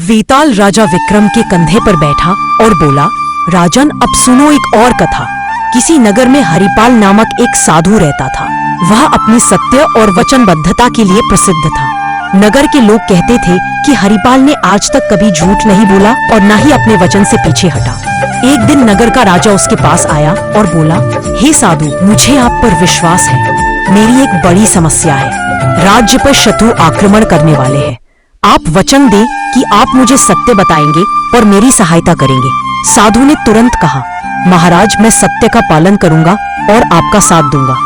वेताल राजा विक्रम के कंधे पर बैठा और बोला, राजन, अब सुनो एक और कथा। किसी नगर में हरिपाल नामक एक साधु रहता था। वह अपनी सत्य और वचनबद्धता के लिए प्रसिद्ध था। नगर के लोग कहते थे कि हरिपाल ने आज तक कभी झूठ नहीं बोला और न ही अपने वचन से पीछे हटा। एक दिन नगर का राजा उसके पास आया और बोला, हे साधु, मुझे आप पर विश्वास है। मेरी एक बड़ी समस्या है। राज्य पर शत्रु आक्रमण करने वाले हैं। आप वचन दें कि आप मुझे सत्य बताएंगे और मेरी सहायता करेंगे। साधु ने तुरंत कहा, महाराज, मैं सत्य का पालन करूंगा और आपका साथ दूंगा।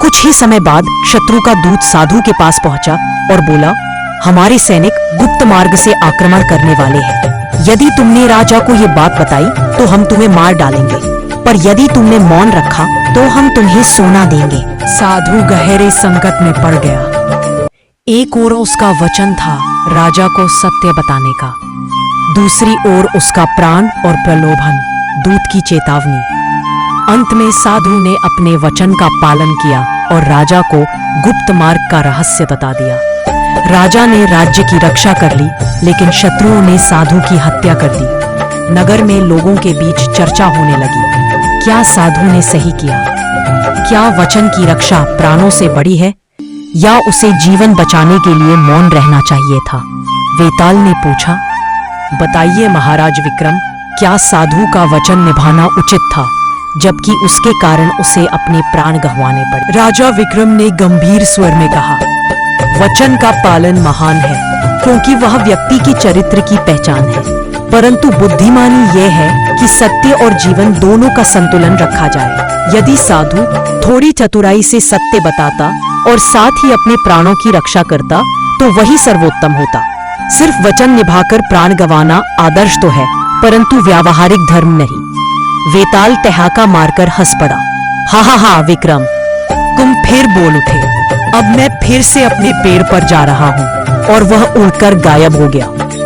कुछ ही समय बाद शत्रु का दूत साधु के पास पहुंचा और बोला, हमारे सैनिक गुप्त मार्ग से आक्रमण करने वाले हैं। यदि तुमने राजा को ये बात बताई तो हम तुम्हें मार डालेंगे, पर यदि तुमने मौन रखा तो हम तुम्हें सोना देंगे। साधु गहरे संकट में पड़ गया। एक ओर उसका वचन था राजा को सत्य बताने का, दूसरी ओर उसका प्राण और प्रलोभन, दूत की चेतावनी। अंत में साधु ने अपने वचन का पालन किया और राजा को गुप्त मार्ग का रहस्य बता दिया। राजा ने राज्य की रक्षा कर ली, लेकिन शत्रुओं ने साधु की हत्या कर दी। नगर में लोगों के बीच चर्चा होने लगी, क्या साधु ने सही किया? क्या वचन की रक्षा प्राणों से बड़ी है या उसे जीवन बचाने के लिए मौन रहना चाहिए था? वेताल ने पूछा, बताइए महाराज विक्रम, क्या साधु का वचन निभाना उचित था, जबकि उसके कारण उसे अपने प्राण गंवाने पड़े? राजा विक्रम ने गंभीर स्वर में कहा, वचन का पालन महान है, क्योंकि वह व्यक्ति की चरित्र की पहचान है। परंतु बुद्धिमानी यह है कि सत्य और जीवन दोनों का संतुलन रखा जाए। यदि साधु थोड़ी चतुराई से सत्य बताता और साथ ही अपने प्राणों की रक्षा करता तो वही सर्वोत्तम होता। सिर्फ वचन निभाकर प्राण गंवाना आदर्श तो है, परंतु व्यावहारिक धर्म नहीं। वेताल ठहाका मारकर हंस पड़ा। हा विक्रम, तुम फिर बोल उठे। अब मैं फिर से अपने पेड़ पर जा रहा हूँ। और वह उड़कर गायब हो गया।